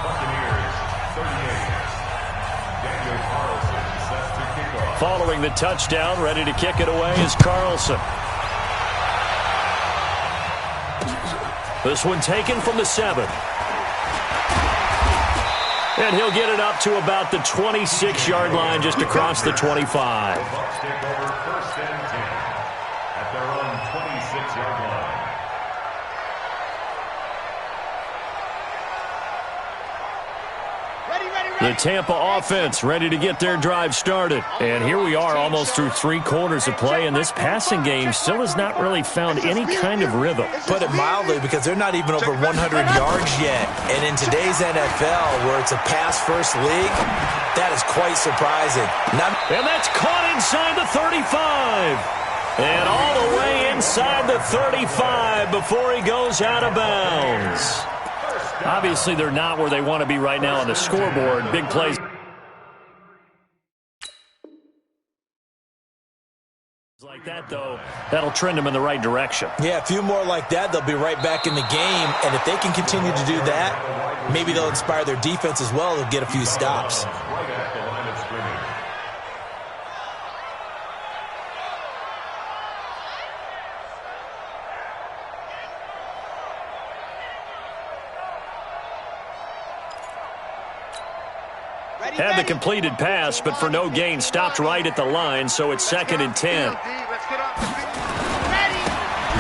Buccaneers 38. Daniel Carlson set to kick off. Following the touchdown, ready to kick it away is Carlson. This one taken from the 7. And he'll get it up to about the 26-yard line, just across the 25. Bucs take over 1st and 10 at their own 26-yard line. The Tampa offense ready to get their drive started. And here we are almost through 3 quarters of play, and this passing game still has not really found any kind of rhythm. Put it mildly, because they're not even over 100 yards yet. And in today's NFL, where it's a pass-first league, that is quite surprising. And that's caught inside the 35. And all the way inside the 35 before he goes out of bounds. Obviously, they're not where they want to be right now on the scoreboard. Big plays like that, though, that'll trend them in the right direction. Yeah, a few more like that, they'll be right back in the game. And if they can continue to do that, maybe they'll inspire their defense as well. They'll get a few stops. Right at the line of scrimmage. Had the completed pass, but for no gain, stopped right at the line, so it's 2nd and 10.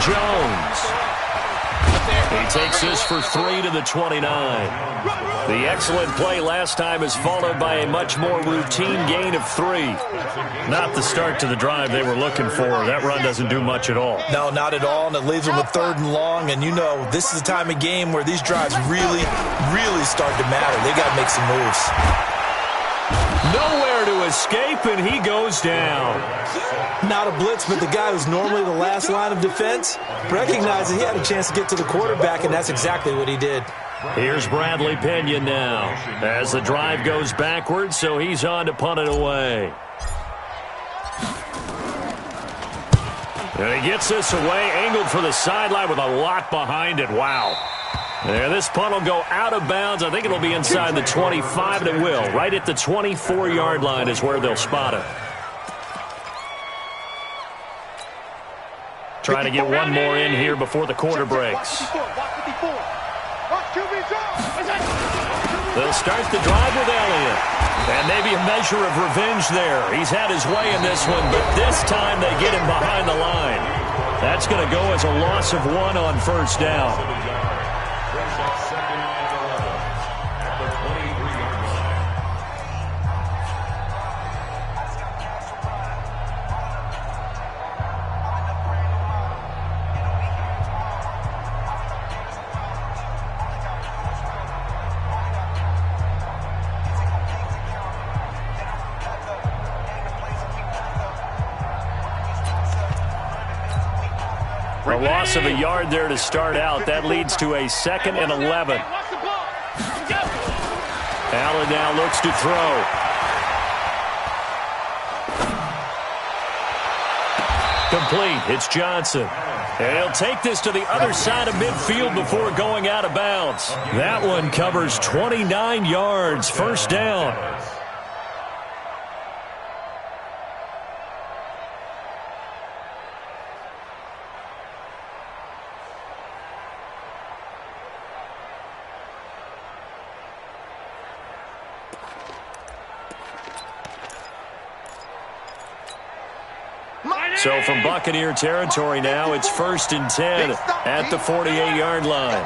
Jones. He takes this for 3 to the 29. The excellent play last time is followed by a much more routine gain of 3. Not the start to the drive they were looking for. That run doesn't do much at all. No, not at all, and it leaves them with 3rd and long. And you know, this is the time of game where these drives really, really start to matter. They got to make some moves. Nowhere to escape, and he goes down. Not a blitz, but the guy who's normally the last line of defense recognized that he had a chance to get to the quarterback, and that's exactly what he did. Here's Bradley Pinion now as the drive goes backwards, so he's on to punt it away. And he gets this away, angled for the sideline with a lot behind it. Wow. And this punt will go out of bounds. I think it'll be inside the 25, and it will. Right at the 24-yard line is where they'll spot it. Trying to get one more in here before the quarter breaks. They'll start the drive with Elliott. And maybe a measure of revenge there. He's had his way in this one, but this time they get him behind the line. That's going to go as a loss of 1 on 1st down. A loss of a yard there to start out. That leads to a 2nd and 11. Allen now looks to throw. Complete. It's Johnson. And he'll take this to the other side of midfield before going out of bounds. That one covers 29 yards. 1st down. So from Buccaneer territory now, it's 1st and 10 at the 48-yard line.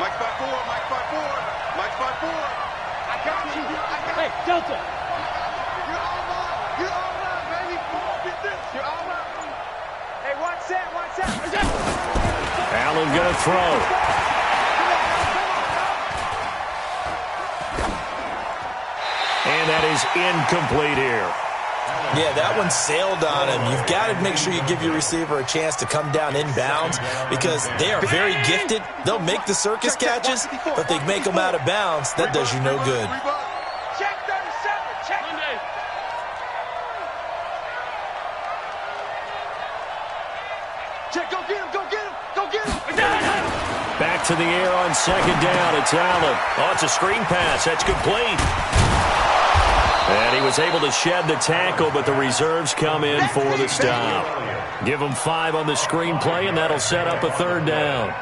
Mike 5-4, Mike 5-4, Mike 5-4. I got you. Hey, Delta. You're all right. You're all right, baby. Get this. You're all right. Hey, watch that. Watch that. Allen going to throw. And that is incomplete here. Yeah, that one sailed on him. You've got to make sure you give your receiver a chance to come down inbounds because they are very gifted. They'll make the circus catches, but they make them out of bounds. That does you no good. Check 37. Check. Check. Go get him. Go get him. Go get him. Back to the air on 2nd down. It's Allen. Oh, it's a screen pass. That's complete. And he was able to shed the tackle, but the reserves come in for the stop. Give him 5 on the screenplay, and that'll set up a 3rd down.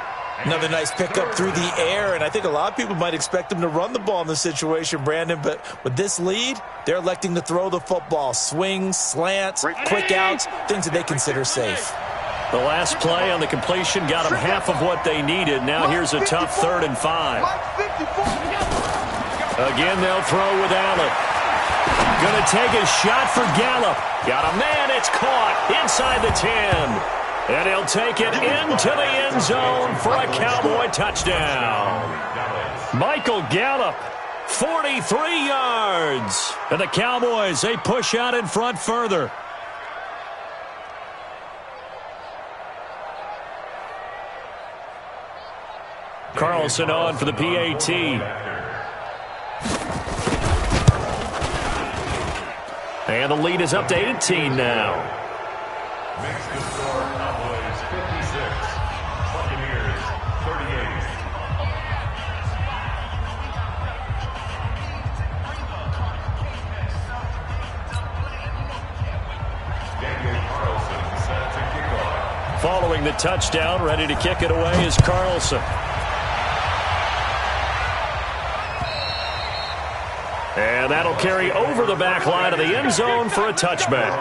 Another nice pickup through the air, and I think a lot of people might expect them to run the ball in this situation, Brandon, but with this lead, they're electing to throw the football. Swings, slants, quick outs, things that they consider safe. The last play on the completion got them half of what they needed. Now here's a tough 3rd and 5. Again, they'll throw with Allen. Going to take a shot for Gallup. Got a man. It's caught inside the 10. And he'll take it into the end zone for a Cowboy touchdown. Michael Gallup, 43 yards. And the Cowboys, they push out in front further. Carlson on for the PAT. And the lead is up to 18 now. Makes the score Cowboys 56, Buccaneers 38. Daniel Carlson set to kick off. Following the touchdown, ready to kick it away is Carlson. And that'll carry over the back line of the end zone for a touchback.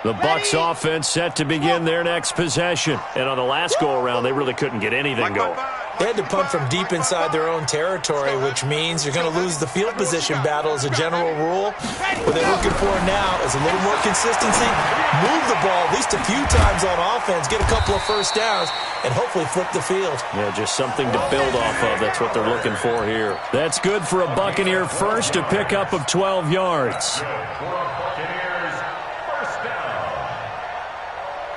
The Bucs offense set to begin their next possession. And on the last go-around, they really couldn't get anything going. They had to punt from deep inside their own territory, which means you're going to lose the field position battle as a general rule. What they're looking for now is a little more consistency, move the ball at least a few times on offense, get a couple of first downs, and hopefully flip the field. Yeah, just something to build off of. That's what they're looking for here. That's good for a Buccaneer first, a pickup of 12 yards.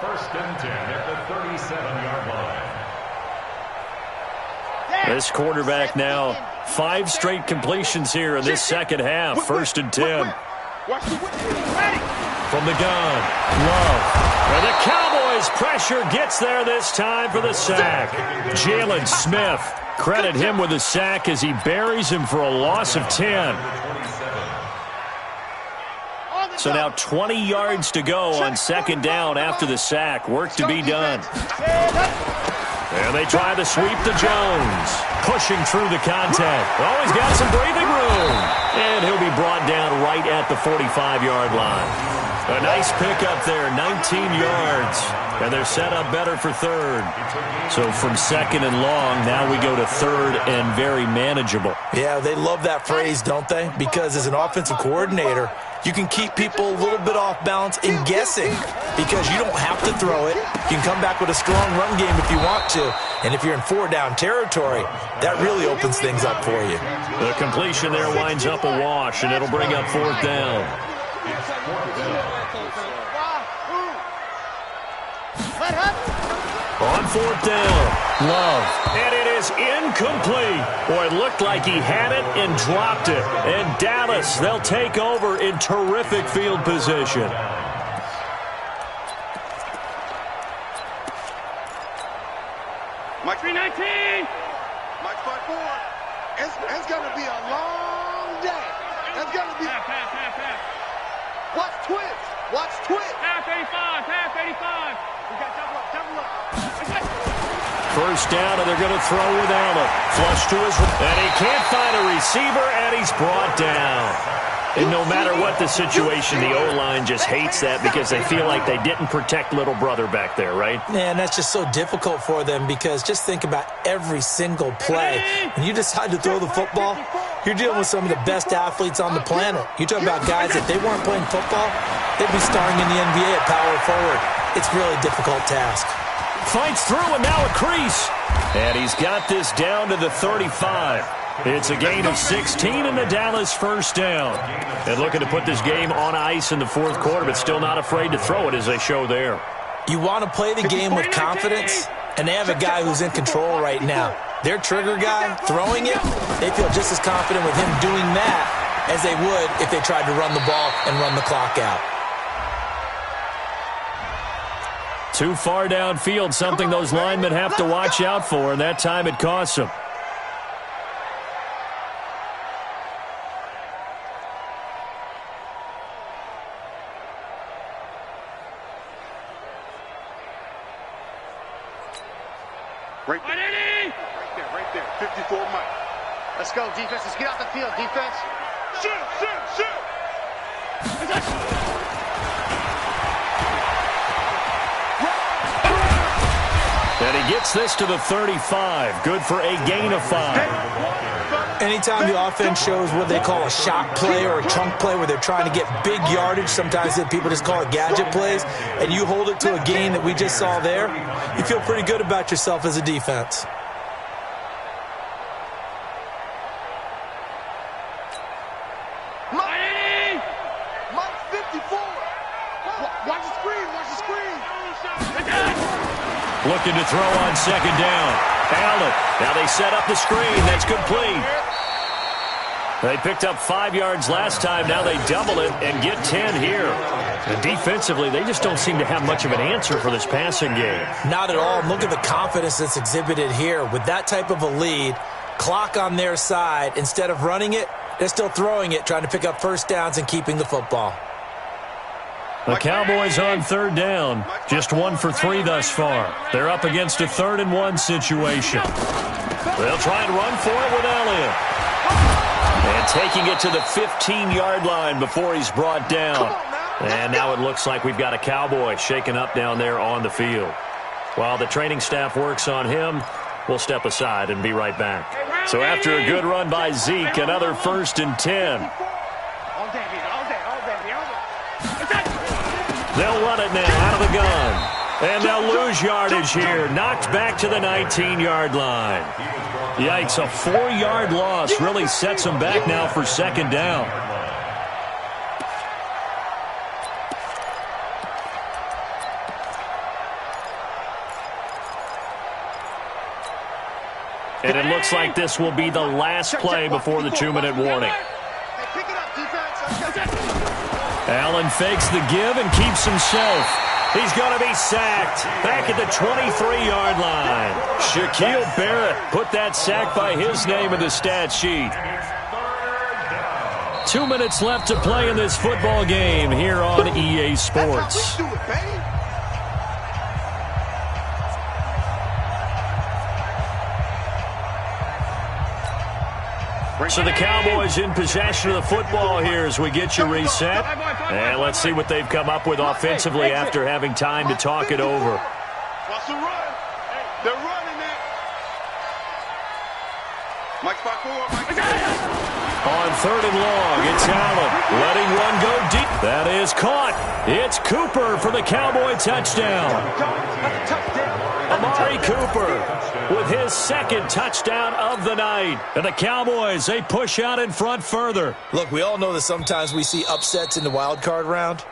First and 10 at the 37-yard line. This quarterback now, 5 straight completions here in this second half. 1st and 10. From the gun, Love. And the Cowboys pressure gets there this time for the sack. Jalen Smith, credit him with a sack as he buries him for a loss of 10. So now 20 yards to go on 2nd down after the sack. Work to be done. And they try to sweep to Jones. Pushing through the contact. Oh, he's got some breathing room. And he'll be brought down right at the 45-yard line. A nice pickup there, 19 yards. And they're set up better for 3rd. So from 2nd and long, now we go to 3rd and very manageable. Yeah, they love that phrase, don't they? Because as an offensive coordinator, you can keep people a little bit off balance and guessing because you don't have to throw it. You can come back with a strong run game if you want to. And if you're in 4-down territory, that really opens things up for you. The completion there winds up a wash, and it'll bring up 4th down. On 4th down, Love. And it is incomplete. Boy, it looked like he had it and dropped it. And Dallas, they'll take over in terrific field position. Mike 319. Mike 5-4. It's going to be a long Watch twitch. Half 85, half 85. We got double up. First down, and they're going to throw with Allen. Flush to his right. And he can't find a receiver, and he's brought down. And no matter what the situation, the O-line just hates that because they feel like they didn't protect little brother back there, right? Man, that's just so difficult for them because just think about every single play. When you decide to throw the football, you're dealing with some of the best athletes on the planet. You talk about guys, if they weren't playing football, they'd be starring in the NBA at power forward. It's a really difficult task. Fights through, and now a crease. And he's got this down to the 35. It's a gain of 16 and the Dallas first down. And looking to put this game on ice in the fourth quarter, but still not afraid to throw it as they show there. You want to play the game with confidence, and they have a guy who's in control right now. Their trigger guy, throwing it, they feel just as confident with him doing that as they would if they tried to run the ball and run the clock out. Too far downfield, something those linemen have to watch out for, and that time it costs them. Right there. 54 Mike. Let's go, defense. Let's get out the field, defense. Shoot. And he gets this to the 35. Good for a gain of 5. Anytime the offense shows what they call a shot play or a chunk play where they're trying to get big yardage, sometimes people just call it gadget plays, and you hold it to a gain that we just saw there, you feel pretty good about yourself as a defense. Mike 54. Watch the screen. Looking to throw on second down. Allen. Now they set up the screen. That's complete. They picked up 5 yards last time. Now they double it and get 10 here. And defensively, they just don't seem to have much of an answer for this passing game. Not at all. Look at the confidence that's exhibited here. With that type of a lead, clock on their side, instead of running it, they're still throwing it, trying to pick up first downs and keeping the football. The Cowboys on third down. Just 1 for 3 thus far. They're up against a 3rd and 1 situation. They'll try and run for it with Elliott. And taking it to the 15-yard line before he's brought down. And now it looks like we've got a Cowboy shaken up down there on the field. While the training staff works on him, we'll step aside and be right back. So after a good run by Zeke, another 1st and 10. They'll run it now out of the gun. And they'll lose yardage here. Knocked back to the 19-yard line. Yikes, a 4-yard loss really sets them back now for second down. And it looks like this will be the last play before the 2-minute warning. Allen fakes the give and keeps himself. He's going to be sacked back at the 23-yard line. Shaquille Barrett put that sack by his name in the stat sheet. 2 minutes left to play in this football game here on EA Sports. So the Cowboys in possession of the football here as we get you reset. And let's see what they've come up with offensively after having time to talk it over. Watch the run. They're running it. Mike spot 4. On 3rd and long, it's Allen letting one go deep. That is caught. It's Cooper for the Cowboy touchdown. Amari Cooper with his 2nd touchdown of the night. And the Cowboys, they push out in front further. Look, we all know that sometimes we see upsets in the wild card round.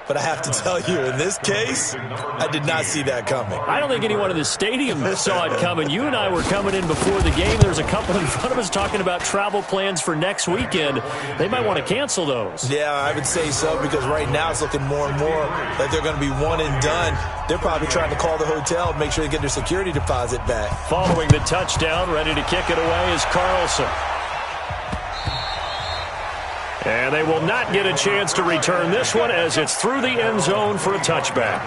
But I have to tell you, in this case, I did not see that coming. I don't think anyone in the stadium saw it coming. You and I were coming in before the game. There's a couple in front of us talking about travel plans for next weekend. They might want to cancel those. Yeah, I would say so, because right now it's looking more and more like they're going to be one and done. They're probably trying to call the hotel and make sure they get their security deposit back. Following the touchdown, ready to kick it away is Carlson. And they will not get a chance to return this one as it's through the end zone for a touchback.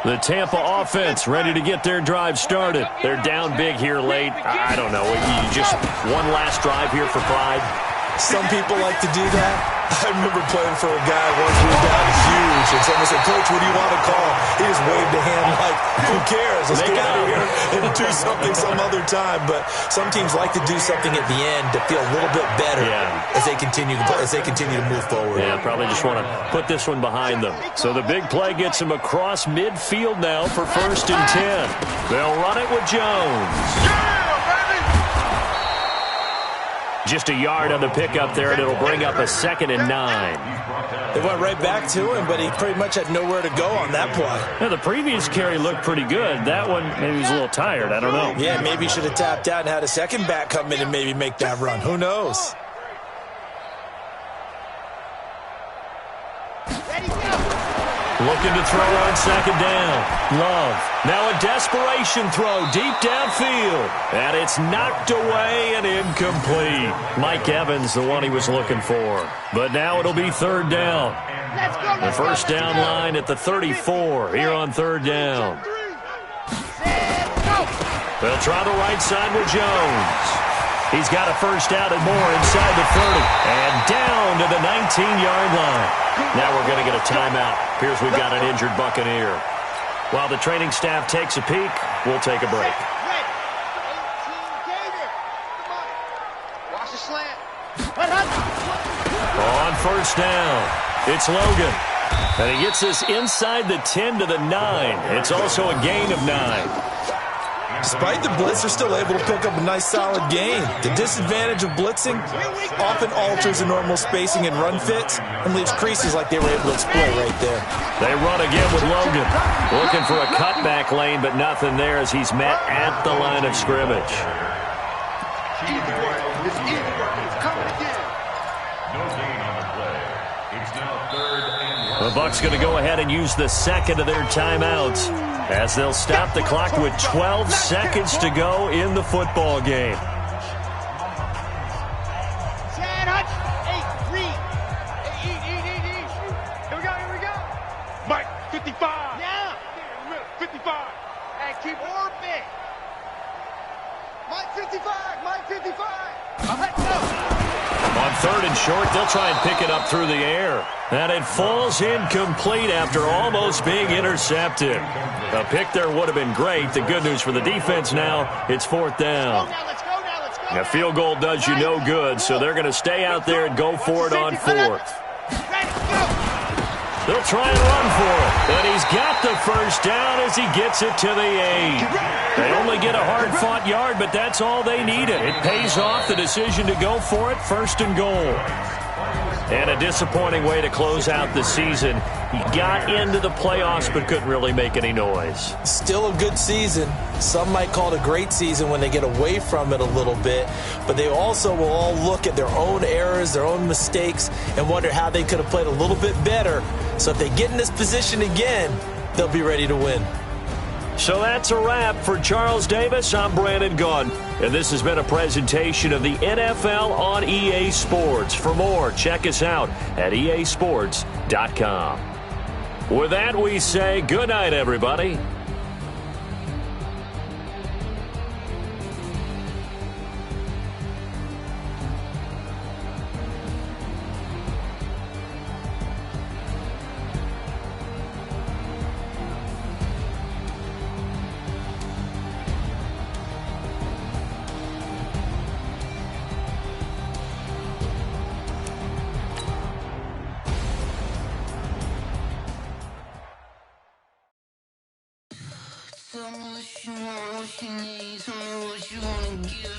The Tampa offense ready to get their drive started. They're down big here late. I don't know. You just one last drive here for pride. Some people like to do that. I remember playing for a guy once we were down huge, and someone said, "Coach, what do you want to call?" He just waved a hand like, "Who cares? Let's get out of here and do something some other time." But some teams like to do something at the end to feel a little bit better as they continue to move forward. Yeah, probably just want to put this one behind them. So the big play gets them across midfield now for 1st and 10. They'll run it with Jones. Just a yard on the pickup there, and it'll bring up a 2nd and 9. They went right back to him, but he pretty much had nowhere to go on that play. Now, the previous carry looked pretty good. That one, maybe he was a little tired. I don't know. Yeah, maybe he should have tapped out and had a second back come in and maybe make that run. Who knows? Looking to throw on 2nd down. Love. Now a desperation throw deep downfield. And it's knocked away and incomplete. Mike Evans, the one he was looking for. But now it'll be 3rd down. The first down line at the 34 here on 3rd down. They'll try the right side with Jones. He's got a first out and more inside the 30. And down to the 19-yard line. Now we're going to get a timeout. Appears we've got an injured Buccaneer. While the training staff takes a peek, we'll take a break. Watch the slant. On 1st down, it's Logan. And he gets this inside the 10 to the 9. It's also a gain of 9. Despite the blitz, they're still able to pick up a nice solid gain. The disadvantage of blitzing often alters the normal spacing and run fits and leaves creases like they were able to exploit right there. They run again with Logan. Looking for a cutback lane, but nothing there as he's met at the line of scrimmage. The Bucs going to go ahead and use the 2nd of their timeouts as they'll stop the clock with 12 seconds to go in the football game. Here we go. Mike, 55. Yeah. 55. Hey, keep orbit. Mike, 55. Mike, 55. Let's go. On 3rd and short, they'll try and pick it up through the air. And it falls incomplete after almost being intercepted. A pick there would have been great. The good news for the defense now, it's 4th down. A field goal does you no good, so they're going to stay out there and go for it on 4th. They'll try and run for it. And he's got the first down as he gets it to the 8. They only get a hard-fought yard, but that's all they needed. It pays off the decision to go for it, 1st and goal. And a disappointing way to close out the season. He got into the playoffs but couldn't really make any noise. Still a good season. Some might call it a great season when they get away from it a little bit. But they also will all look at their own errors, their own mistakes, and wonder how they could have played a little bit better. So if they get in this position again, they'll be ready to win. So that's a wrap for Charles Davis. I'm Brandon Gaudin, and this has been a presentation of the NFL on EA Sports. For more, check us out at easports.com. With that, we say good night, everybody. Tell me what you want, what you need. Tell me what you wanna give.